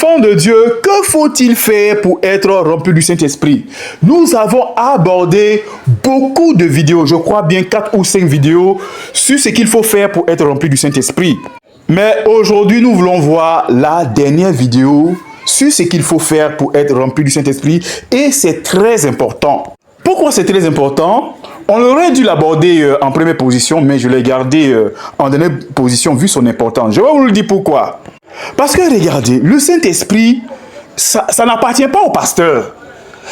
Enfants de Dieu, que faut-il faire pour être rempli du Saint-Esprit? Nous avons abordé beaucoup de vidéos, je crois bien 4 ou 5 vidéos sur ce qu'il faut faire pour être rempli du Saint-Esprit. Mais aujourd'hui, nous voulons voir la dernière vidéo sur ce qu'il faut faire pour être rempli du Saint-Esprit et c'est très important. Pourquoi c'est très important? On aurait dû l'aborder en première position, mais je l'ai gardé en dernière position vu son importance. Je vais vous le dire pourquoi. Parce que regardez, le Saint-Esprit, ça n'appartient pas au pasteur.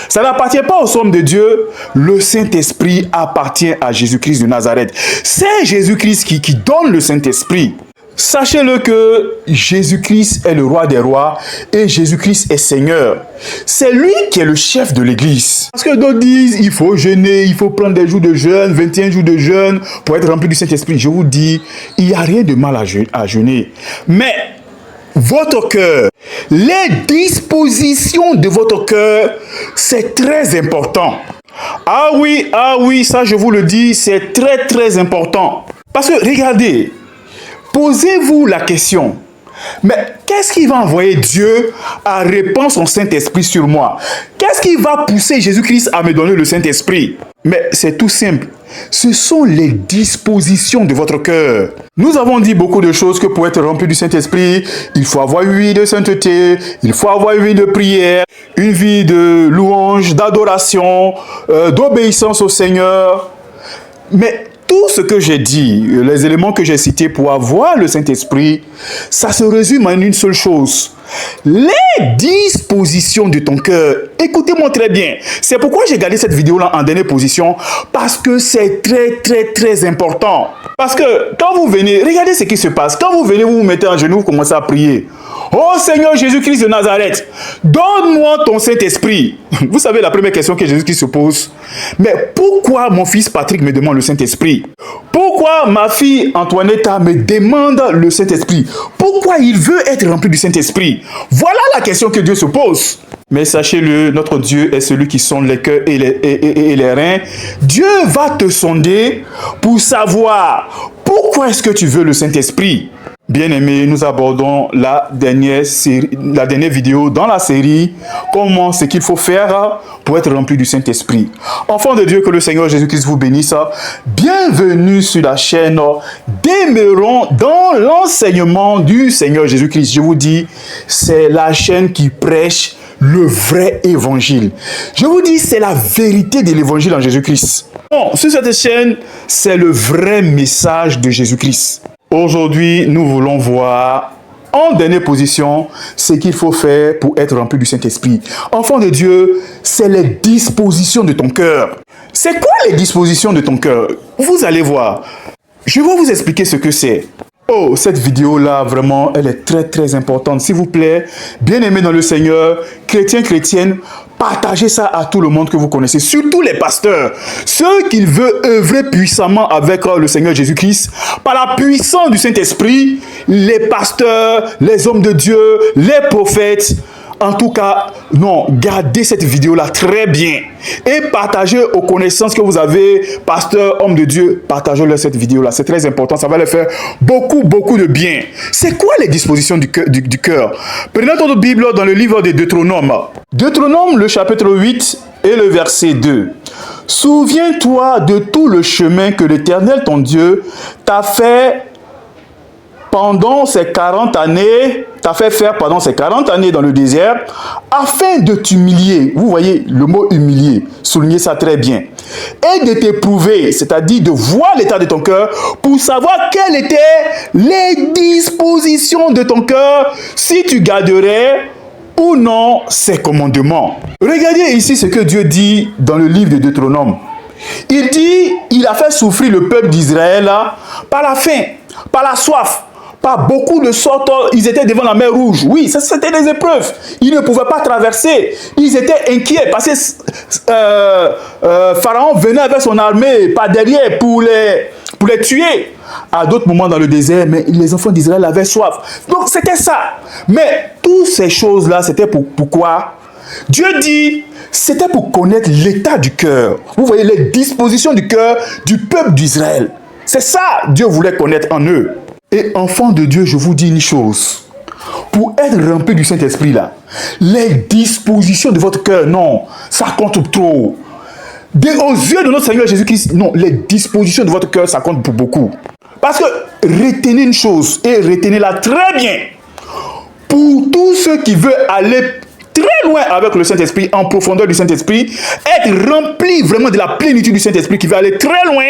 Ça n'appartient pas aux hommes de Dieu. Le Saint-Esprit appartient à Jésus-Christ de Nazareth. C'est Jésus-Christ qui donne le Saint-Esprit. Sachez-le que Jésus-Christ est le roi des rois et Jésus-Christ est Seigneur. C'est lui qui est le chef de l'église. Parce que d'autres disent, il faut jeûner, il faut prendre des jours de jeûne, 21 jours de jeûne pour être rempli du Saint-Esprit. Je vous dis, il n'y a rien de mal à jeûner. Mais votre cœur, les dispositions de votre cœur, c'est très important. Ah oui, ça je vous le dis, c'est très très important. Parce que regardez, posez-vous la question, mais qu'est-ce qui va envoyer Dieu à répandre son Saint-Esprit sur moi? Qu'est-ce qui va pousser Jésus-Christ à me donner le Saint-Esprit? Mais c'est tout simple. Ce sont les dispositions de votre cœur. Nous avons dit beaucoup de choses que pour être rempli du Saint-Esprit, il faut avoir une vie de sainteté, il faut avoir une vie de prière, une vie de louange, d'adoration, d'obéissance au Seigneur. Mais tout ce que j'ai dit, les éléments que j'ai cités pour avoir le Saint-Esprit, ça se résume en une seule chose. Les dispositions de ton cœur. Écoutez-moi très bien. C'est pourquoi j'ai gardé cette vidéo-là en dernière position. Parce que c'est très, très, très important. Parce que quand vous venez, regardez ce qui se passe. Quand vous venez, vous vous mettez en genoux, vous commencez à prier. Oh Seigneur Jésus-Christ de Nazareth, donne-moi ton Saint-Esprit. Vous savez la première question que Jésus-Christ se pose. Mais pourquoi mon fils Patrick me demande le Saint-Esprit? Pourquoi ma fille Antoinetta me demande le Saint-Esprit? Pourquoi il veut être rempli du Saint-Esprit? Voilà la question que Dieu se pose. Mais sachez-le, notre Dieu est celui qui sonde les cœurs et les reins. Dieu va te sonder pour savoir pourquoi est-ce que tu veux le Saint-Esprit. Bien-aimés, nous abordons la dernière vidéo dans la série « Comment ce qu'il faut faire pour être rempli du Saint-Esprit ». Enfants de Dieu, que le Seigneur Jésus-Christ vous bénisse. Bienvenue sur la chaîne Demeurons dans l'enseignement du Seigneur Jésus-Christ. Je vous dis, c'est la chaîne qui prêche le vrai évangile. Je vous dis, c'est la vérité de l'évangile en Jésus-Christ. Bon, sur cette chaîne, c'est le vrai message de Jésus-Christ. Aujourd'hui, nous voulons voir en dernière position ce qu'il faut faire pour être rempli du Saint-Esprit. Enfant de Dieu, c'est les dispositions de ton cœur. C'est quoi les dispositions de ton cœur? Vous allez voir. Je vais vous expliquer ce que c'est. Oh, cette vidéo-là, vraiment, elle est très, très importante. S'il vous plaît, bien-aimés dans le Seigneur, chrétiens, chrétiennes, partagez ça à tout le monde que vous connaissez, surtout les pasteurs. Ceux qui veulent œuvrer puissamment avec le Seigneur Jésus-Christ, par la puissance du Saint-Esprit, les pasteurs, les hommes de Dieu, les prophètes. En tout cas, non, gardez cette vidéo-là très bien et partagez aux connaissances que vous avez, pasteurs, hommes de Dieu, partagez-leur cette vidéo-là. C'est très important, ça va leur faire beaucoup, beaucoup de bien. C'est quoi les dispositions du cœur? Prenez votre Bible dans le livre de Deutéronome. Deutéronome, le chapitre 8 et le verset 2. Souviens-toi de tout le chemin que l'Éternel, ton Dieu, t'a fait pendant ces 40 années, t'a fait faire pendant ces 40 années dans le désert, afin de t'humilier. Vous voyez le mot humilier, soulignez ça très bien. Et de t'éprouver, c'est-à-dire de voir l'état de ton cœur, pour savoir quelles étaient les dispositions de ton cœur, si tu garderais ou non ces commandements. Regardez ici ce que Dieu dit dans le livre de Deutéronome. Il dit, il a fait souffrir le peuple d'Israël par la faim, par la soif, par beaucoup de sortes. Ils étaient devant la mer Rouge. Oui, c'était des épreuves. Ils ne pouvaient pas traverser. Ils étaient inquiets parce que Pharaon venait avec son armée par derrière pour les tuer. À d'autres moments dans le désert, mais les enfants d'Israël avaient soif. Donc c'était ça. Mais toutes ces choses-là, c'était pourquoi Dieu dit, c'était pour connaître l'état du cœur. Vous voyez les dispositions du cœur du peuple d'Israël. C'est ça Dieu voulait connaître en eux. Et enfants de Dieu, je vous dis une chose. Pour être rempli du Saint-Esprit là, les dispositions de votre cœur, non, ça compte trop. Aux yeux de notre Seigneur Jésus-Christ, non, les dispositions de votre cœur, ça compte pour beaucoup. Parce que retenez une chose, et retenez-la très bien. Pour tous ceux qui veulent aller très loin avec le Saint-Esprit, en profondeur du Saint-Esprit, être rempli vraiment de la plénitude du Saint-Esprit qui va aller très loin,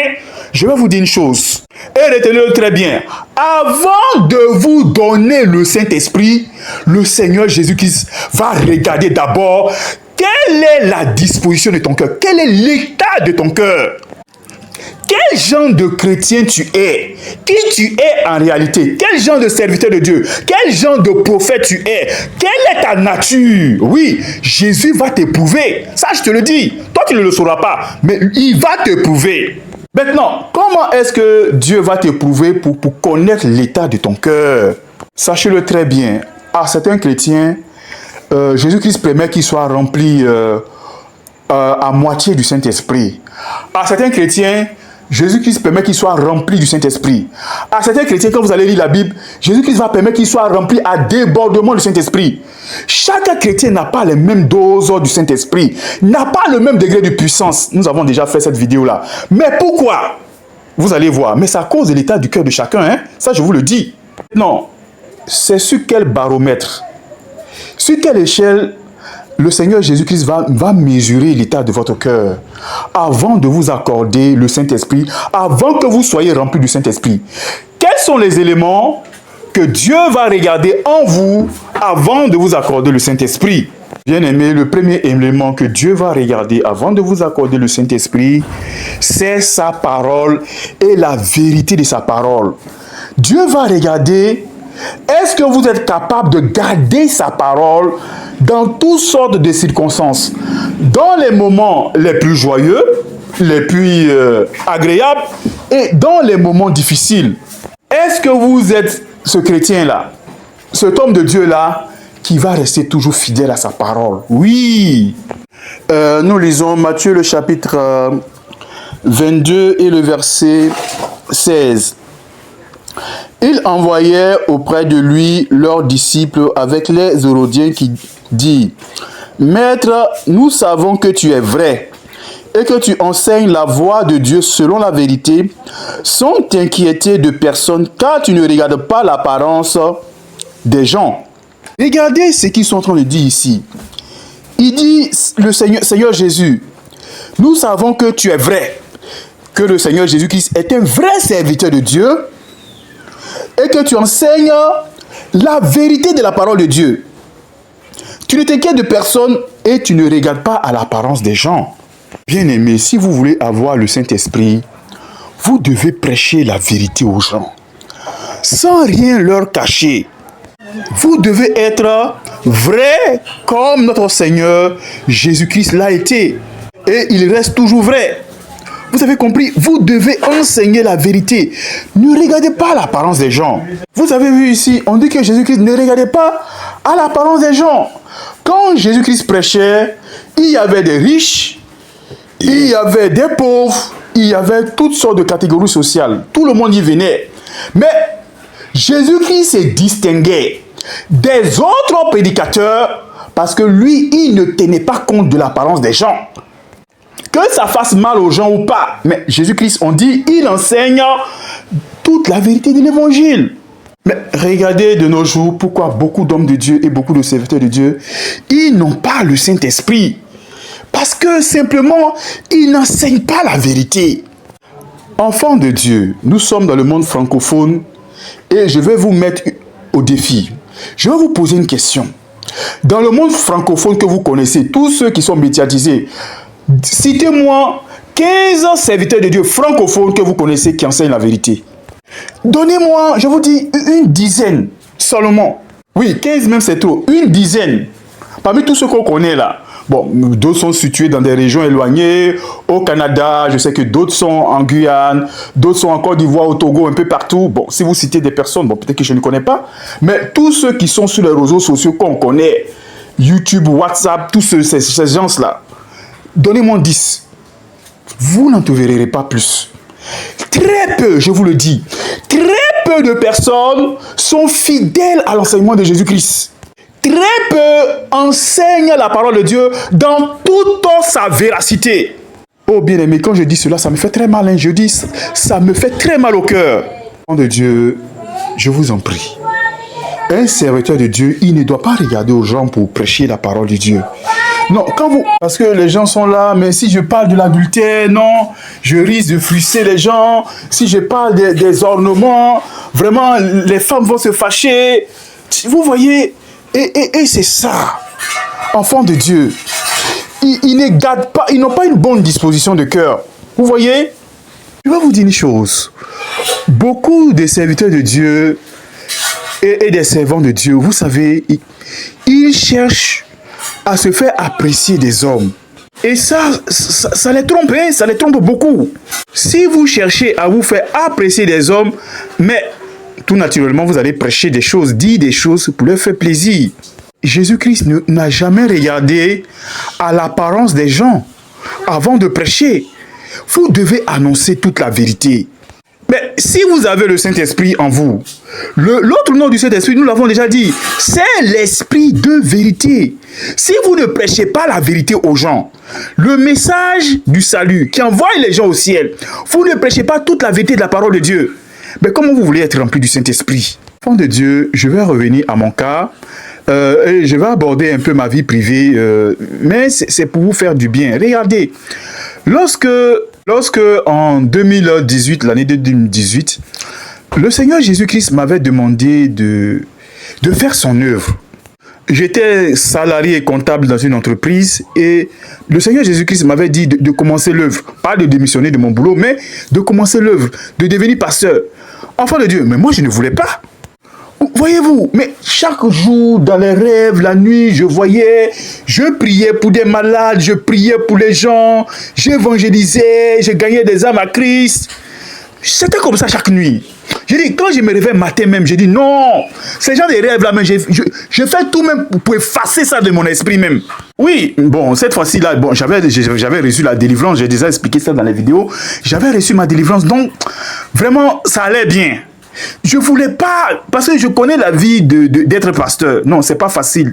je vais vous dire une chose. Et retenez-le très bien. Avant de vous donner le Saint-Esprit, le Seigneur Jésus-Christ va regarder d'abord quelle est la disposition de ton cœur, quel est l'état de ton cœur. Quel genre de chrétien tu es? Qui tu es en réalité? Quel genre de serviteur de Dieu? Quel genre de prophète tu es? Quelle est ta nature? Oui, Jésus va t'éprouver. Ça, je te le dis. Toi, tu ne le sauras pas, mais il va t'éprouver. Maintenant, comment est-ce que Dieu va t'éprouver pour connaître l'état de ton cœur? Sachez-le très bien. À certains chrétiens, Jésus-Christ permet qu'ils soient remplis à moitié du Saint-Esprit. À certains chrétiens, Jésus-Christ permet qu'ils soient remplis du Saint-Esprit. À certains chrétiens, quand vous allez lire la Bible, Jésus-Christ va permettre qu'ils soient remplis à débordement du Saint-Esprit. Chaque chrétien n'a pas les mêmes doses du Saint-Esprit, n'a pas le même degré de puissance. Nous avons déjà fait cette vidéo-là. Mais pourquoi? Vous allez voir. Mais c'est à cause de l'état du cœur de chacun. Hein? Ça, je vous le dis. Non. C'est sur quel baromètre? Sur quelle échelle le Seigneur Jésus-Christ va mesurer l'état de votre cœur avant de vous accorder le Saint-Esprit, avant que vous soyez remplis du Saint-Esprit? Quels sont les éléments que Dieu va regarder en vous avant de vous accorder le Saint-Esprit? Bien-aimé, le premier élément que Dieu va regarder avant de vous accorder le Saint-Esprit, c'est sa parole et la vérité de sa parole. Dieu va regarder, est-ce que vous êtes capable de garder sa parole dans toutes sortes de circonstances, dans les moments les plus joyeux, les plus agréables et dans les moments difficiles? Est-ce que vous êtes ce chrétien-là, cet homme de Dieu-là, qui va rester toujours fidèle à sa parole? Oui. Nous lisons Matthieu le chapitre 22 et le verset 16. Ils envoyèrent auprès de lui leurs disciples avec les Hérodiens qui dit: Maître, nous savons que tu es vrai et que tu enseignes la voie de Dieu selon la vérité, sans t'inquiéter de personne, car tu ne regardes pas l'apparence des gens. Regardez ce qu'ils sont en train de dire ici. Il dit, le Seigneur Jésus, nous savons que tu es vrai, que le Seigneur Jésus-Christ est un vrai serviteur de Dieu et que tu enseignes la vérité de la parole de Dieu. Tu ne t'inquiètes de personne et tu ne regardes pas à l'apparence des gens. Bien-aimés, si vous voulez avoir le Saint-Esprit, vous devez prêcher la vérité aux gens, sans rien leur cacher. Vous devez être vrai comme notre Seigneur Jésus-Christ l'a été. Et il reste toujours vrai. Vous avez compris? Vous devez enseigner la vérité. Ne regardez pas l'apparence des gens. Vous avez vu ici, on dit que Jésus-Christ ne regardait pas à l'apparence des gens. Quand Jésus-Christ prêchait, il y avait des riches, il y avait des pauvres, il y avait toutes sortes de catégories sociales. Tout le monde y venait. Mais Jésus-Christ se distinguait des autres prédicateurs parce que lui, il ne tenait pas compte de l'apparence des gens. Que ça fasse mal aux gens ou pas, mais Jésus-Christ, on dit, il enseigne toute la vérité de l'évangile. Mais regardez de nos jours pourquoi beaucoup d'hommes de Dieu et beaucoup de serviteurs de Dieu, ils n'ont pas le Saint-Esprit. Parce que simplement, ils n'enseignent pas la vérité. Enfants de Dieu, nous sommes dans le monde francophone et je vais vous mettre au défi. Je vais vous poser une question. Dans le monde francophone que vous connaissez, tous ceux qui sont médiatisés, citez-moi 15 serviteurs de Dieu francophones que vous connaissez qui enseignent la vérité. Donnez-moi, je vous dis, une dizaine seulement. Oui, 15 même c'est trop. Une dizaine. Parmi tous ceux qu'on connaît là. Bon, d'autres sont situés dans des régions éloignées, au Canada, je sais que d'autres sont en Guyane, d'autres sont en Côte d'Ivoire, au Togo, un peu partout. Bon, si vous citez des personnes, bon, peut-être que je ne connais pas, mais tous ceux qui sont sur les réseaux sociaux qu'on connaît, YouTube, WhatsApp, tous ces gens-là, donnez-moi 10. Vous n'en trouverez pas plus. Très peu, je vous le dis, très peu de personnes sont fidèles à l'enseignement de Jésus-Christ. très peu enseignent la parole de Dieu dans toute sa véracité. Oh bien-aimé, quand je dis cela, ça me fait très mal. Hein. Je dis, ça me fait très mal au cœur. Enfant de Dieu, je vous en prie. Un serviteur de Dieu, il ne doit pas regarder aux gens pour prêcher la parole de Dieu. Non, quand vous... Parce que les gens sont là, mais si je parle de l'adultère, non, je risque de frustrer les gens. Si je parle des ornements, vraiment, les femmes vont se fâcher. Vous voyez, et c'est ça. Enfants de Dieu, ils ne gardent pas, ils n'ont pas une bonne disposition de cœur. Vous voyez, je vais vous dire une chose. Beaucoup de serviteurs de Dieu et des servants de Dieu, vous savez, ils cherchent à se faire apprécier des hommes. Et ça les trompe, hein, ça les trompe beaucoup. Si vous cherchez à vous faire apprécier des hommes, mais tout naturellement, vous allez prêcher des choses, dire des choses pour leur faire plaisir. Jésus-Christ n'a jamais regardé à l'apparence des gens avant de prêcher. Vous devez annoncer toute la vérité. Mais si vous avez le Saint-Esprit en vous, l'autre nom du Saint-Esprit, nous l'avons déjà dit, c'est l'esprit de vérité. Si vous ne prêchez pas la vérité aux gens, le message du salut qui envoie les gens au ciel, vous ne prêchez pas toute la vérité de la parole de Dieu, mais comment vous voulez être rempli du Saint-Esprit? Enfant de Dieu, je vais revenir à mon cas. Et je vais aborder un peu ma vie privée, mais c'est pour vous faire du bien. Regardez, lorsque en 2018, l'année 2018, le Seigneur Jésus-Christ m'avait demandé de faire son œuvre. J'étais salarié et comptable dans une entreprise et le Seigneur Jésus-Christ m'avait dit de commencer l'œuvre. Pas de démissionner de mon boulot, mais de commencer l'œuvre, de devenir pasteur. Enfant de Dieu, mais moi je ne voulais pas. Voyez-vous, mais chaque jour, dans les rêves, la nuit, je priais pour des malades, je priais pour les gens, j'évangélisais, je gagnais des âmes à Christ. C'était comme ça chaque nuit. J'ai dit, quand je me réveille matin même, j'ai dit non, ces gens des rêves là, mais je fais tout même pour effacer ça de mon esprit même. Oui, bon, cette fois-ci là, bon, j'avais reçu la délivrance, j'ai déjà expliqué ça dans les vidéos. J'avais reçu ma délivrance, donc vraiment, ça allait bien. Je voulais pas, parce que je connais la vie d'être pasteur. Non, c'est pas facile.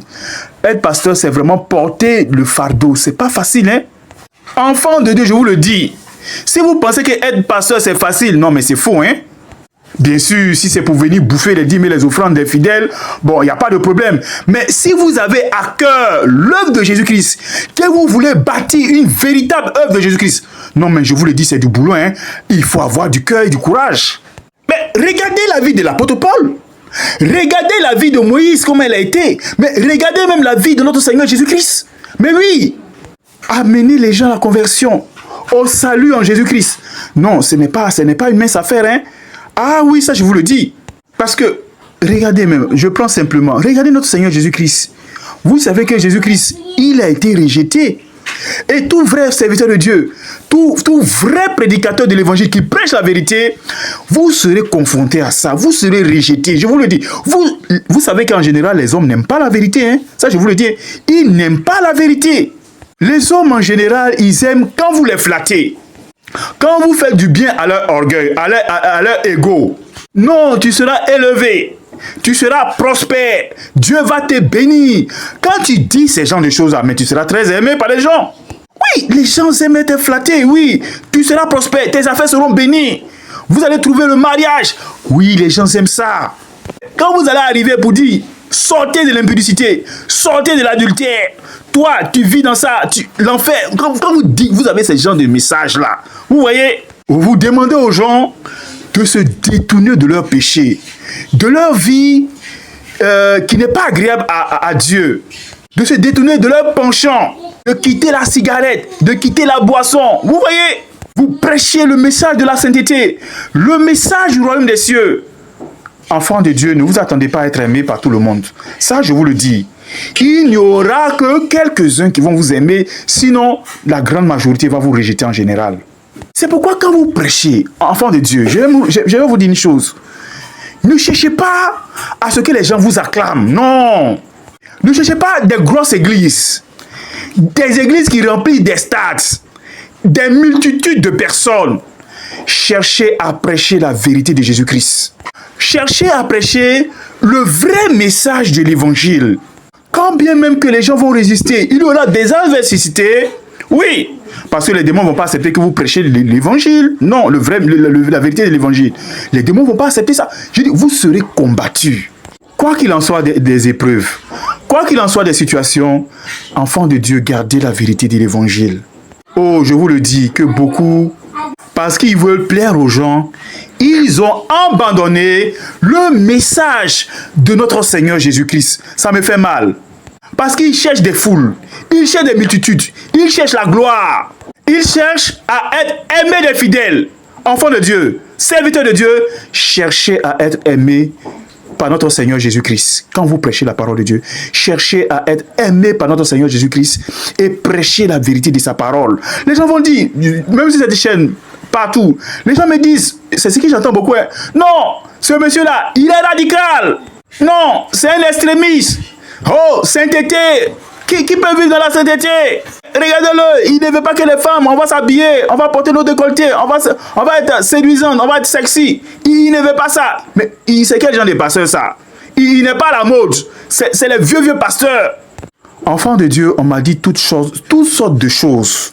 Être pasteur, c'est vraiment porter le fardeau. C'est pas facile, hein. Enfant de Dieu, je vous le dis. Si vous pensez que être pasteur, c'est facile, non, mais c'est faux, hein. Bien sûr, si c'est pour venir bouffer les dîmes et les offrandes des fidèles, bon, il n'y a pas de problème. Mais si vous avez à cœur l'œuvre de Jésus-Christ, que vous voulez bâtir une véritable œuvre de Jésus-Christ, non, mais je vous le dis, c'est du boulot, hein. Il faut avoir du cœur et du courage. Mais regardez la vie de l'apôtre Paul. Regardez la vie de Moïse, comme elle a été. Mais regardez même la vie de notre Seigneur Jésus-Christ. Mais oui, amener les gens à la conversion, au salut en Jésus-Christ. Non, ce n'est pas une mince affaire, hein. Ah oui, ça je vous le dis. Parce que, regardez même, je prends simplement, regardez notre Seigneur Jésus-Christ. Vous savez que Jésus-Christ, il a été rejeté. Et tout vrai serviteur de Dieu, tout vrai prédicateur de l'évangile qui prêche la vérité, vous serez confronté à ça, vous serez rejeté. Je vous le dis, vous savez qu'en général, les hommes n'aiment pas la vérité. Hein? Ça, je vous le dis, ils n'aiment pas la vérité. Les hommes, en général, ils aiment quand vous les flattez. Quand vous faites du bien à leur orgueil, à leur ego. Non, tu seras élevé. Tu seras prospère. Dieu va te bénir. Quand tu dis ces genres de choses-là, mais tu seras très aimé par les gens. Oui, les gens aiment te flatter, oui. Tu seras prospère, tes affaires seront bénies. Vous allez trouver le mariage. Oui, les gens aiment ça. Quand vous allez arriver pour dire, sortez de l'impudicité, sortez de l'adultère. Toi, tu vis dans ça, l'enfer. Quand vous dites, vous avez ces genres de messages-là. Vous voyez, vous demandez aux gens de se détourner de leur péché, de leur vie qui n'est pas agréable à Dieu, de se détourner de leur penchant, de quitter la cigarette, de quitter la boisson. Vous voyez, vous prêchez le message de la sainteté, le message du royaume des cieux. Enfants de Dieu, ne vous attendez pas à être aimés par tout le monde. Ça, je vous le dis. Il n'y aura que quelques-uns qui vont vous aimer, sinon la grande majorité va vous rejeter en général. C'est pourquoi quand vous prêchez, enfants de Dieu, je vais vous dire une chose. Ne cherchez pas à ce que les gens vous acclament. Non. Ne cherchez pas des grosses églises. Des églises qui remplissent des stades. Des multitudes de personnes. Cherchez à prêcher la vérité de Jésus-Christ. Cherchez à prêcher le vrai message de l'évangile. Quand bien même que les gens vont résister, il y aura des adversités. Oui, parce que les démons ne vont pas accepter que vous prêchez l'évangile. Non, la vérité de l'évangile. Les démons ne vont pas accepter ça. Je dis, vous serez combattus. Quoi qu'il en soit des épreuves, quoi qu'il en soit des situations, enfants de Dieu, gardez la vérité de l'évangile. Oh, je vous le dis que beaucoup, parce qu'ils veulent plaire aux gens, ils ont abandonné le message de notre Seigneur Jésus-Christ. Ça me fait mal. Parce qu'ils cherchent des foules, ils cherchent des multitudes, ils cherchent la gloire. Ils cherchent à être aimés des fidèles. Enfants de Dieu, serviteurs de Dieu, cherchez à être aimés par notre Seigneur Jésus-Christ. Quand vous prêchez la parole de Dieu, cherchez à être aimé par notre Seigneur Jésus-Christ et prêchez la vérité de sa parole. Les gens vont dire, même si c'est des chaînes partout, les gens me disent, c'est ce que j'entends beaucoup, hein, non, ce monsieur-là, il est radical. Non, c'est un extrémiste. Oh, sainteté. Qui peut vivre dans la sainteté? Regardez-le, il ne veut pas que les femmes, on va s'habiller, on va porter nos décolletés, on va être séduisante, on va être sexy. Il ne veut pas ça. Mais c'est quel genre de pasteur ça? Il n'est pas à la mode. C'est les vieux pasteurs. Enfant de Dieu, on m'a dit toutes sortes de choses.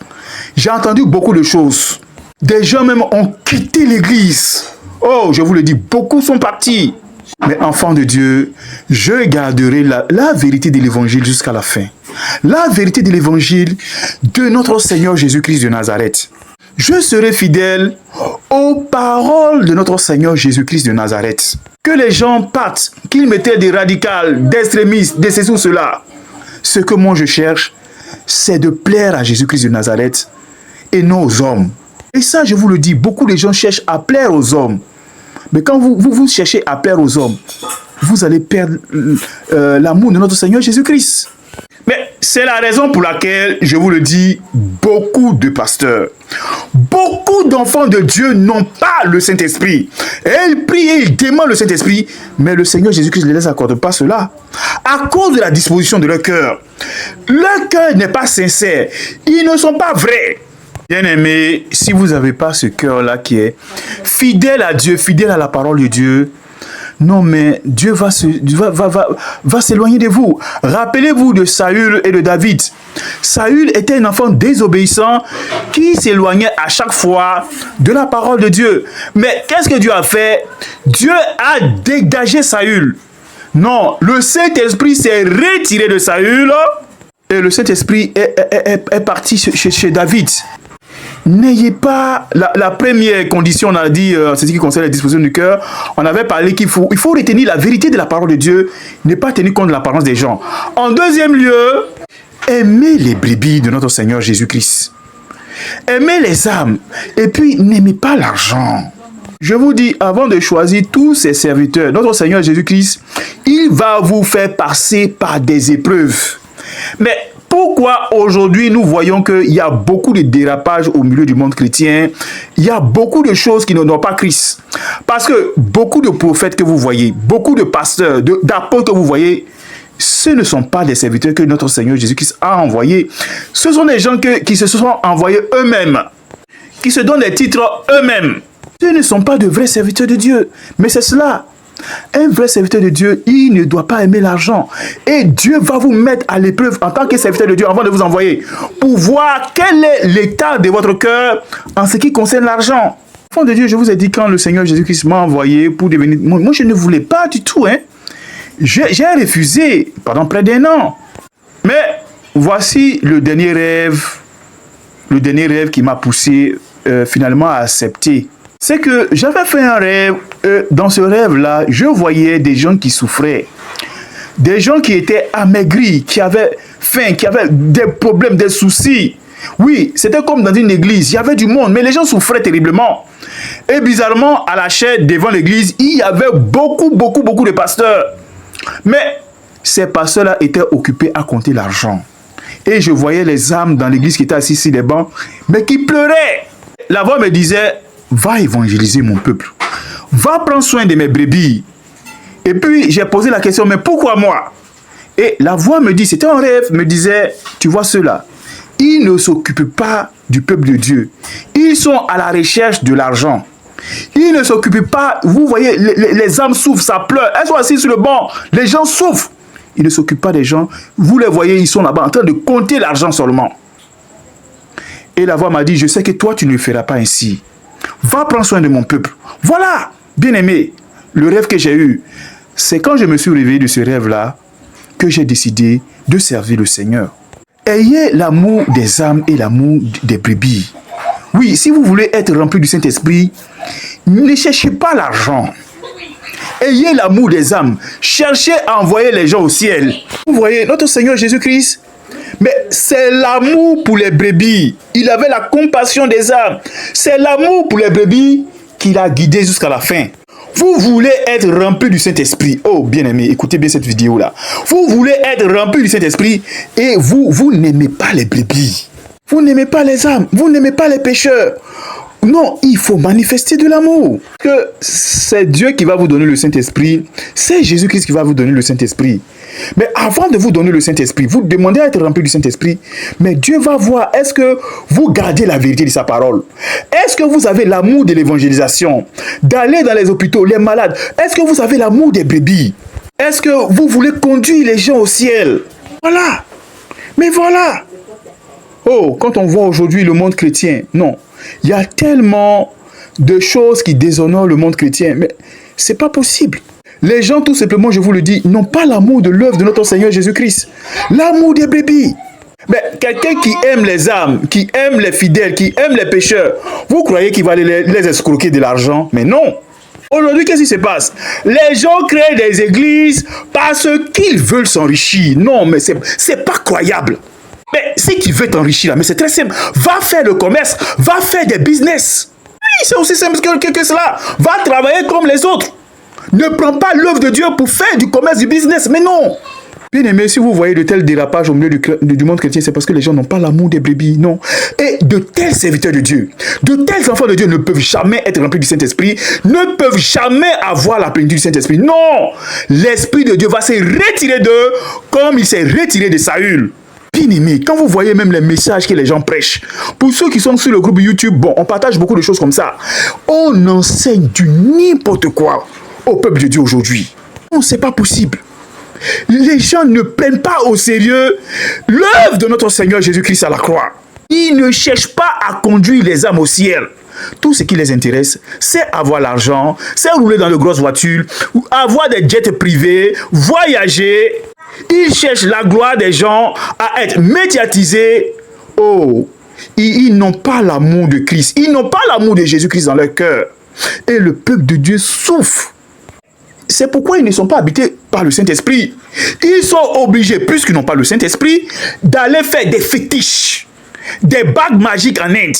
J'ai entendu beaucoup de choses. Des gens même ont quitté l'église. Oh, je vous le dis, beaucoup sont partis. Mais enfants de Dieu, je garderai la vérité de l'évangile jusqu'à la fin. La vérité de l'évangile de notre Seigneur Jésus-Christ de Nazareth. Je serai fidèle aux paroles de notre Seigneur Jésus-Christ de Nazareth. Que les gens partent, qu'ils mettaient des radicales, des extrémistes, des ceci ou cela. Ce que moi je cherche, c'est de plaire à Jésus-Christ de Nazareth et non aux hommes. Et ça, je vous le dis, beaucoup de gens cherchent à plaire aux hommes. Mais quand vous cherchez à plaire aux hommes, vous allez perdre l'amour de notre Seigneur Jésus-Christ. Mais c'est la raison pour laquelle, je vous le dis, beaucoup de pasteurs, beaucoup d'enfants de Dieu n'ont pas le Saint-Esprit. Et ils prient et ils demandent le Saint-Esprit, mais le Seigneur Jésus-Christ ne les accorde pas cela. À cause de la disposition de leur cœur. Leur cœur n'est pas sincère. Ils ne sont pas vrais. Bien-aimés, si vous n'avez pas ce cœur-là qui est fidèle à Dieu, fidèle à la parole de Dieu, non mais Dieu va s'éloigner de vous. Rappelez-vous de Saül et de David. Saül était un enfant désobéissant qui s'éloignait à chaque fois de la parole de Dieu. Mais qu'est-ce que Dieu a fait? Dieu a dégagé Saül. Non, le Saint-Esprit s'est retiré de Saül et le Saint-Esprit est parti chez David. N'ayez pas la première condition, on a dit, c'est ce qui concerne la disposition du cœur. On avait parlé qu'il faut retenir la vérité de la parole de Dieu, ne pas tenir compte de l'apparence des gens. En deuxième lieu, aimez les brebis de notre Seigneur Jésus-Christ. Aimez les âmes et puis n'aimez pas l'argent. Je vous dis, avant de choisir tous ses serviteurs, notre Seigneur Jésus-Christ, il va vous faire passer par des épreuves. Mais pourquoi aujourd'hui nous voyons qu'il y a beaucoup de dérapages au milieu du monde chrétien? Il y a beaucoup de choses qui n'ont pas Christ. Parce que beaucoup de prophètes que vous voyez, beaucoup de pasteurs, d'apôtres que vous voyez, ce ne sont pas des serviteurs que notre Seigneur Jésus-Christ a envoyés. Ce sont des gens qui se sont envoyés eux-mêmes, qui se donnent des titres eux-mêmes. Ce ne sont pas de vrais serviteurs de Dieu. Mais c'est cela. Un vrai serviteur de Dieu, il ne doit pas aimer l'argent. Et Dieu va vous mettre à l'épreuve en tant que serviteur de Dieu avant de vous envoyer. Pour voir quel est l'état de votre cœur en ce qui concerne l'argent. Enfant de Dieu, je vous ai dit quand le Seigneur Jésus-Christ m'a envoyé pour devenir... Moi, je ne voulais pas du tout. J'ai refusé pendant près d'1 an. Mais voici le dernier rêve qui m'a poussé finalement à accepter. C'est que j'avais fait un rêve, dans ce rêve-là, je voyais des gens qui souffraient, des gens qui étaient amaigris, qui avaient faim, qui avaient des problèmes, des soucis. Oui, c'était comme dans une église, il y avait du monde, mais les gens souffraient terriblement. Et bizarrement, à la chaîne devant l'église, il y avait beaucoup de pasteurs. Mais ces pasteurs-là étaient occupés à compter l'argent. Et je voyais les âmes dans l'église qui étaient assises sur les bancs, mais qui pleuraient. La voix me disait... Va évangéliser mon peuple. Va prendre soin de mes brebis. Et puis, j'ai posé la question, mais pourquoi moi? Et la voix me dit, c'était un rêve, me disait, tu vois ceux-là, ils ne s'occupent pas du peuple de Dieu. Ils sont à la recherche de l'argent. Ils ne s'occupent pas, vous voyez, les âmes souffrent, ça pleure. Elles sont assises sur le banc, les gens souffrent. Il ne s'occupe pas des gens. Vous les voyez, ils sont là-bas en train de compter l'argent seulement. Et la voix m'a dit, je sais que toi, tu ne le feras pas ainsi. Va prendre soin de mon peuple. Voilà, bien-aimé, le rêve que j'ai eu, c'est quand je me suis réveillé de ce rêve-là que j'ai décidé de servir le Seigneur. Ayez l'amour des âmes et l'amour des brebis. Oui, si vous voulez être rempli du Saint-Esprit, ne cherchez pas l'argent. Ayez l'amour des âmes. Cherchez à envoyer les gens au ciel. Vous voyez, notre Seigneur Jésus-Christ, mais c'est l'amour pour les brebis. Il avait la compassion des âmes. C'est l'amour pour les brebis qui l'a guidé jusqu'à la fin. Vous voulez être rempli du Saint-Esprit. Oh, bien-aimé, écoutez bien cette vidéo-là. Vous voulez être rempli du Saint-Esprit et vous n'aimez pas les brebis. Vous n'aimez pas les âmes. Vous n'aimez pas les pécheurs. Non, il faut manifester de l'amour. Que c'est Dieu qui va vous donner le Saint-Esprit. C'est Jésus-Christ qui va vous donner le Saint-Esprit. Mais avant de vous donner le Saint-Esprit, vous demandez à être rempli du Saint-Esprit. Mais Dieu va voir, est-ce que vous gardez la vérité de sa parole? Est-ce que vous avez l'amour de l'évangélisation? D'aller dans les hôpitaux, les malades. Est-ce que vous avez l'amour des brebis? Est-ce que vous voulez conduire les gens au ciel? Voilà. Mais voilà. Oh, quand on voit aujourd'hui le monde chrétien, non. Il y a tellement de choses qui déshonorent le monde chrétien, mais c'est pas possible. Les gens, tout simplement, je vous le dis, n'ont pas l'amour de l'œuvre de notre Seigneur Jésus-Christ. L'amour des brebis. Mais quelqu'un qui aime les âmes, qui aime les fidèles, qui aime les pécheurs, vous croyez qu'il va aller les escroquer de l'argent? Mais non. Aujourd'hui, qu'est-ce qui se passe? Les gens créent des églises parce qu'ils veulent s'enrichir. Non, mais c'est pas croyable. Mais si tu veux t'enrichir là, mais c'est très simple. Va faire le commerce, va faire des business. Oui, c'est aussi simple que cela. Va travailler comme les autres. Ne prends pas l'œuvre de Dieu pour faire du commerce, du business. Mais non. Bien aimé, si vous voyez de tels dérapages au milieu du monde chrétien, c'est parce que les gens n'ont pas l'amour des brebis. Non. Et de tels serviteurs de Dieu, de tels enfants de Dieu ne peuvent jamais être remplis du Saint-Esprit, ne peuvent jamais avoir la plénitude du Saint-Esprit. Non. L'Esprit de Dieu va se retirer d'eux comme il s'est retiré de Saül. Bien aimé, quand vous voyez même les messages que les gens prêchent, pour ceux qui sont sur le groupe YouTube, bon, on partage beaucoup de choses comme ça. On enseigne du n'importe quoi au peuple de Dieu aujourd'hui. Non, c'est pas possible. Les gens ne prennent pas au sérieux l'œuvre de notre Seigneur Jésus-Christ à la croix. Ils ne cherchent pas à conduire les âmes au ciel. Tout ce qui les intéresse, c'est avoir l'argent, c'est rouler dans de grosses voitures, avoir des jets privés, voyager. Ils cherchent la gloire des gens, à être médiatisés. Oh, ils n'ont pas l'amour de Christ. Ils n'ont pas l'amour de Jésus-Christ dans leur cœur. Et le peuple de Dieu souffre. C'est pourquoi ils ne sont pas habités par le Saint-Esprit. Ils sont obligés, puisqu'ils n'ont pas le Saint-Esprit, d'aller faire des fétiches, des bagues magiques en Inde,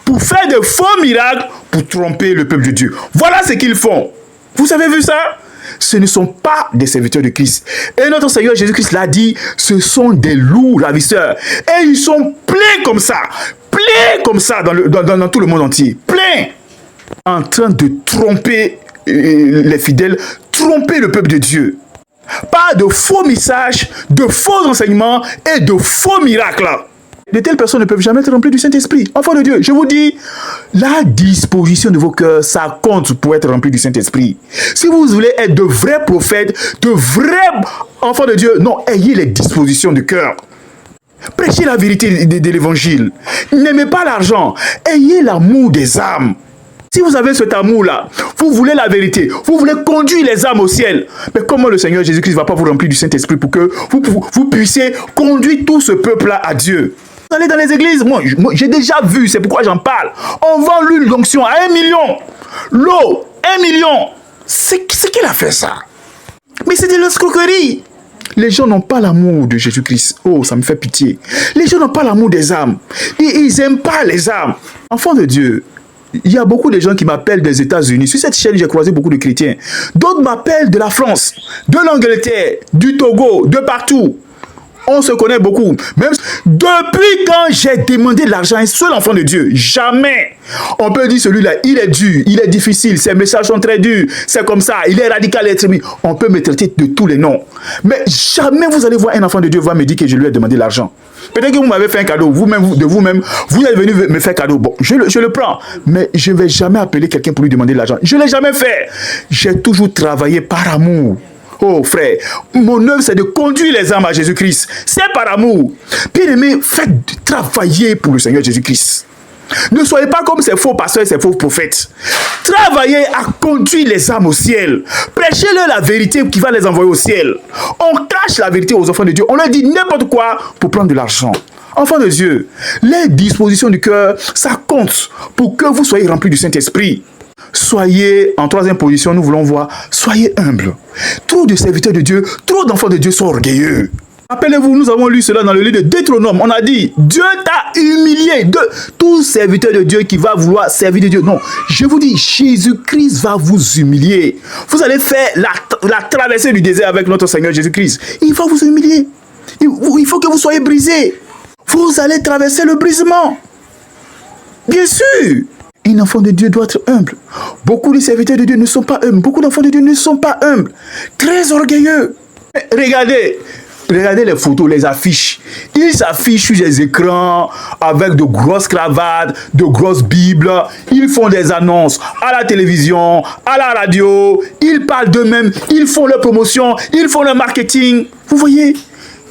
pour faire de faux miracles, pour tromper le peuple de Dieu. Voilà ce qu'ils font. Vous avez vu ça? Ce ne sont pas des serviteurs de Christ. Et notre Seigneur Jésus-Christ l'a dit, ce sont des loups ravisseurs. Et ils sont pleins comme ça dans tout le monde entier. Pleins. En train de tromper les fidèles, tromper le peuple de Dieu. Pas de faux messages, de faux enseignements et de faux miracles. De telles personnes ne peuvent jamais être remplies du Saint-Esprit. Enfants de Dieu, je vous dis, la disposition de vos cœurs, ça compte pour être rempli du Saint-Esprit. Si vous voulez être de vrais prophètes, de vrais enfants de Dieu, non, ayez les dispositions de cœur. Prêchez la vérité de l'évangile. N'aimez pas l'argent. Ayez l'amour des âmes. Si vous avez cet amour-là, vous voulez la vérité, vous voulez conduire les âmes au ciel. Mais comment le Seigneur Jésus-Christ ne va pas vous remplir du Saint-Esprit pour que vous puissiez conduire tout ce peuple-là à Dieu? Vous allez dans les églises, moi j'ai déjà vu, c'est pourquoi j'en parle. On vend l'huile d'onction à 1 million. L'eau, 1 million. C'est qu'il a fait ça? Mais c'est de l'escroquerie. Les gens n'ont pas l'amour de Jésus-Christ. Oh, ça me fait pitié. Les gens n'ont pas l'amour des âmes. Ils n'aiment pas les âmes. Enfants de Dieu, il y a beaucoup de gens qui m'appellent des États-Unis. Sur cette chaîne, j'ai croisé beaucoup de chrétiens. D'autres m'appellent de la France, de l'Angleterre, du Togo, de partout. On se connaît beaucoup. Même depuis quand j'ai demandé de l'argent à un seul enfant de Dieu, jamais. On peut dire celui-là, il est dur, il est difficile, ses messages sont très durs, c'est comme ça, il est radical, extrémiste. On peut me traiter de tous les noms. Mais jamais vous allez voir un enfant de Dieu va me dire que je lui ai demandé l'argent. Peut-être que vous m'avez fait un cadeau, vous-même, vous êtes venu me faire cadeau. Bon, je le prends. Mais je ne vais jamais appeler quelqu'un pour lui demander de l'argent. Je ne l'ai jamais fait. J'ai toujours travaillé par amour. Oh frère, mon œuvre c'est de conduire les âmes à Jésus-Christ. C'est par amour. Bien-aimés, faites travailler pour le Seigneur Jésus-Christ. Ne soyez pas comme ces faux pasteurs et ces faux prophètes. Travaillez à conduire les âmes au ciel. Prêchez-leur la vérité qui va les envoyer au ciel. On cache la vérité aux enfants de Dieu. On leur dit n'importe quoi pour prendre de l'argent. Enfants de Dieu, les dispositions du cœur, ça compte pour que vous soyez remplis du Saint-Esprit. Soyez, en troisième position, nous voulons voir, soyez humbles. Trop de serviteurs de Dieu, trop d'enfants de Dieu sont orgueilleux. Rappelez-vous, nous avons lu cela dans le livre de Deutéronome. On a dit, Dieu t'a humilié. De tout serviteur de Dieu qui va vouloir servir de Dieu. Non, je vous dis, Jésus-Christ va vous humilier. Vous allez faire la traversée du désert avec notre Seigneur Jésus-Christ. Il va vous humilier. Il faut que vous soyez brisés. Vous allez traverser le brisement. Bien sûr. Un enfant de Dieu doit être humble. Beaucoup de serviteurs de Dieu ne sont pas humbles. Beaucoup d'enfants de Dieu ne sont pas humbles. Très orgueilleux. Regardez les photos, les affiches. Ils s'affichent sur les écrans avec de grosses cravates, de grosses bibles. Ils font des annonces à la télévision, à la radio. Ils parlent d'eux-mêmes. Ils font leur promotion. Ils font leur marketing. Vous voyez?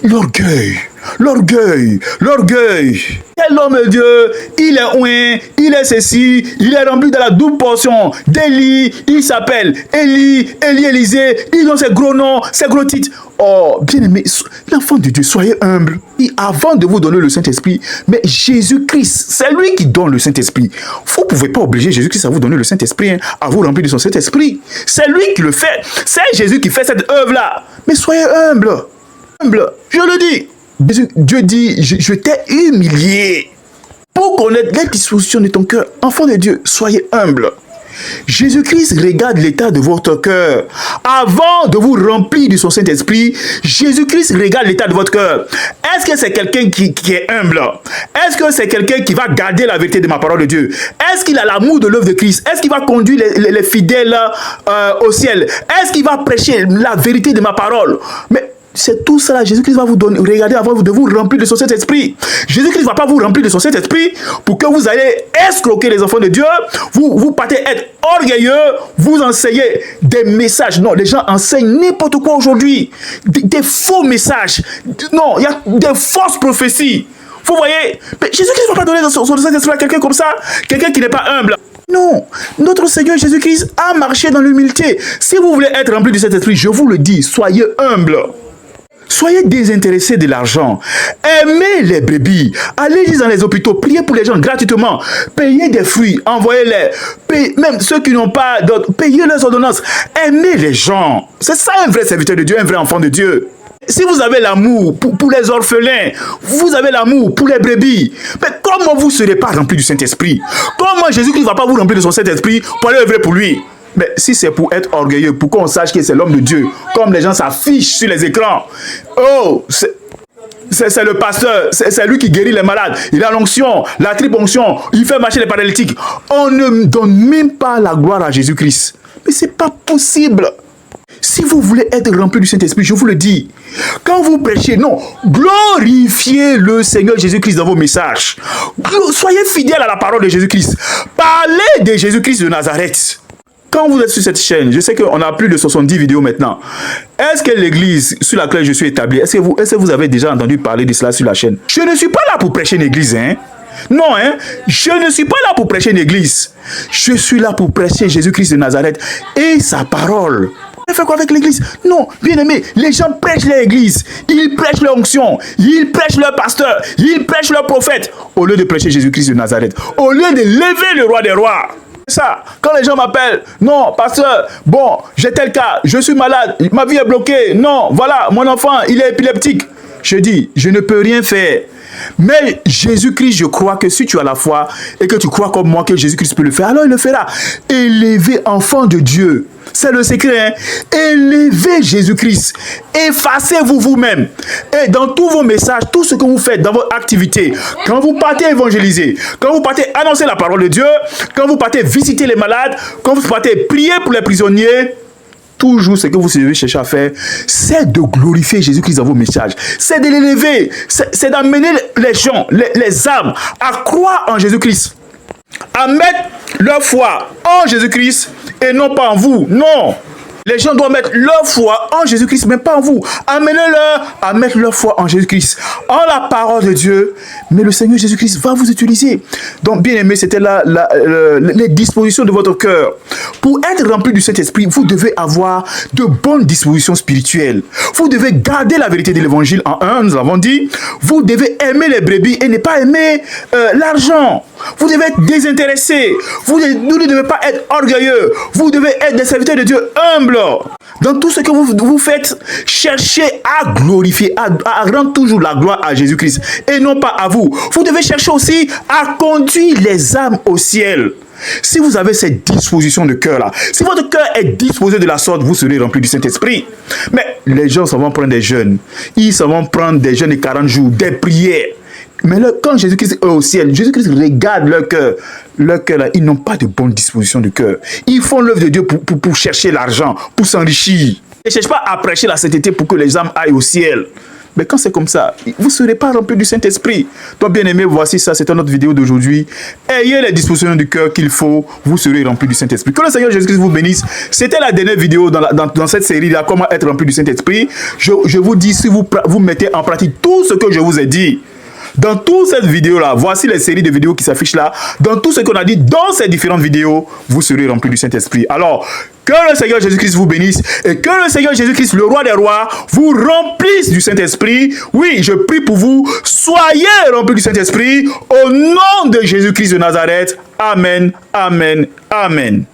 L'orgueil. L'orgueil. L'orgueil. Quel homme de Dieu, il est ouin, il est ceci, il est rempli de la double portion d'Élie, il s'appelle Élie, Élisée, ils ont ces gros noms, ces gros titres. Oh, bien-aimé, l'enfant de Dieu, soyez humble. Et avant de vous donner le Saint-Esprit, mais Jésus-Christ, c'est lui qui donne le Saint-Esprit. Vous ne pouvez pas obliger Jésus-Christ à vous donner le Saint-Esprit, hein, à vous remplir de son Saint-Esprit. C'est lui qui le fait. C'est Jésus qui fait cette œuvre-là. Mais soyez humble. Humble, je le dis. Dieu dit, je t'ai humilié. Pour connaître les dispositions de ton cœur, enfant de Dieu, soyez humble. Jésus-Christ regarde l'état de votre cœur. Avant de vous remplir de son Saint-Esprit, Jésus-Christ regarde l'état de votre cœur. Est-ce que c'est quelqu'un qui est humble? Est-ce que c'est quelqu'un qui va garder la vérité de ma parole de Dieu? Est-ce qu'il a l'amour de l'œuvre de Christ? Est-ce qu'il va conduire les fidèles au ciel? Est-ce qu'il va prêcher la vérité de ma parole? Mais c'est tout ça, Jésus-Christ va vous donner. Regardez avant de vous remplir de son Saint-Esprit. Jésus-Christ ne va pas vous remplir de son Saint-Esprit pour que vous allez escroquer les enfants de Dieu. Vous partez être orgueilleux, vous enseignez des messages. Non, les gens enseignent n'importe quoi aujourd'hui. Des faux messages. Non, il y a des fausses prophéties. Vous voyez? Mais Jésus-Christ ne va pas donner son Saint-Esprit à quelqu'un comme ça, quelqu'un qui n'est pas humble. Non, notre Seigneur Jésus-Christ a marché dans l'humilité. Si vous voulez être rempli du Saint-Esprit, je vous le dis, soyez humble. Soyez désintéressés de l'argent. Aimez les brebis. Allez dans les hôpitaux. Priez pour les gens gratuitement. Payez des fruits. Envoyez-les. Même ceux qui n'ont pas d'autres. Payez leurs ordonnances. Aimez les gens. C'est ça un vrai serviteur de Dieu, un vrai enfant de Dieu. Si vous avez l'amour pour les orphelins, vous avez l'amour pour les brebis, mais comment vous ne serez pas rempli du Saint-Esprit? Comment Jésus-Christ ne va pas vous remplir de son Saint-Esprit pour aller œuvrer pour lui? Mais si c'est pour être orgueilleux, pour qu'on sache que c'est l'homme de Dieu, comme les gens s'affichent sur les écrans, oh, c'est le pasteur, c'est lui qui guérit les malades, il a l'onction, la triple onction, il fait marcher les paralytiques. On ne donne même pas la gloire à Jésus-Christ. Mais c'est pas possible. Si vous voulez être rempli du Saint-Esprit, je vous le dis, quand vous prêchez, non, glorifiez le Seigneur Jésus-Christ dans vos messages. Soyez fidèles à la parole de Jésus-Christ. Parlez de Jésus-Christ de Nazareth. Quand vous êtes sur cette chaîne, je sais qu'on a plus de 70 vidéos maintenant. Est-ce que l'église sur laquelle je suis établi, est-ce que vous avez déjà entendu parler de cela sur la chaîne? Je ne suis pas là pour prêcher une église, hein? Non, hein? Je ne suis pas là pour prêcher une église. Je suis là pour prêcher Jésus-Christ de Nazareth et sa parole. On fait quoi avec l'église? Non, bien aimé, les gens prêchent l'église, ils prêchent leur onction, ils prêchent leur pasteur, ils prêchent leur prophète, au lieu de prêcher Jésus-Christ de Nazareth, au lieu de lever le roi des rois. Ça, quand les gens m'appellent, non, pasteur, bon, j'ai tel cas, je suis malade, ma vie est bloquée, non, voilà, mon enfant, il est épileptique. Je dis, je ne peux rien faire. Mais Jésus-Christ, je crois que si tu as la foi et que tu crois comme moi que Jésus-Christ peut le faire, alors il le fera. Élevez enfant de Dieu. C'est le secret, hein? Élevez Jésus-Christ. Effacez-vous vous-même. Et dans tous vos messages, tout ce que vous faites dans votre activité, quand vous partez évangéliser, quand vous partez annoncer la parole de Dieu, quand vous partez visiter les malades, quand vous partez prier pour les prisonniers, toujours ce que vous devez chercher à faire, c'est de glorifier Jésus-Christ dans vos messages. C'est de l'élever. C'est d'amener les gens, les âmes à croire en Jésus-Christ. À mettre leur foi en Jésus-Christ et non pas en vous. Non. Les gens doivent mettre leur foi en Jésus-Christ, mais pas en vous. Amenez-leur à mettre leur foi en Jésus-Christ, en la parole de Dieu. Mais le Seigneur Jésus-Christ va vous utiliser. Donc, bien aimé, c'était les dispositions de votre cœur. Pour être rempli du Saint-Esprit, vous devez avoir de bonnes dispositions spirituelles. Vous devez garder la vérité de l'Évangile en un, nous avons dit. Vous devez aimer les brebis et ne pas aimer l'argent. Vous devez être désintéressé. Vous ne devez pas être orgueilleux. Vous devez être des serviteurs de Dieu humbles. Dans tout ce que vous faites, cherchez à glorifier, à rendre toujours la gloire à Jésus-Christ et non pas à vous. Vous devez chercher aussi à conduire les âmes au ciel. Si vous avez cette disposition de cœur-là, si votre cœur est disposé de la sorte, vous serez rempli du Saint-Esprit. Mais les gens s'en vont prendre des jeûnes. Ils s'en vont prendre des jeûnes de 40 jours, des prières. Mais quand Jésus-Christ est au ciel, Jésus-Christ regarde leur cœur. Leur cœur, là, ils n'ont pas de bonne disposition de cœur. Ils font l'œuvre de Dieu pour chercher l'argent, pour s'enrichir. Ils ne cherchent pas à prêcher la sainteté pour que les âmes aillent au ciel. Mais quand c'est comme ça, vous ne serez pas rempli du Saint-Esprit. Donc, bien aimé, voici ça, c'était notre vidéo d'aujourd'hui. Ayez les dispositions du cœur qu'il faut, vous serez rempli du Saint-Esprit. Que le Seigneur Jésus-Christ vous bénisse. C'était la dernière vidéo dans cette série-là, comment être rempli du Saint-Esprit. Je vous dis, si vous mettez en pratique tout ce que je vous ai dit, dans toute cette vidéo-là, voici les séries de vidéos qui s'affichent là. Dans tout ce qu'on a dit dans ces différentes vidéos, vous serez remplis du Saint-Esprit. Alors, que le Seigneur Jésus-Christ vous bénisse et que le Seigneur Jésus-Christ, le roi des rois, vous remplisse du Saint-Esprit. Oui, je prie pour vous. Soyez remplis du Saint-Esprit au nom de Jésus-Christ de Nazareth. Amen, amen, amen.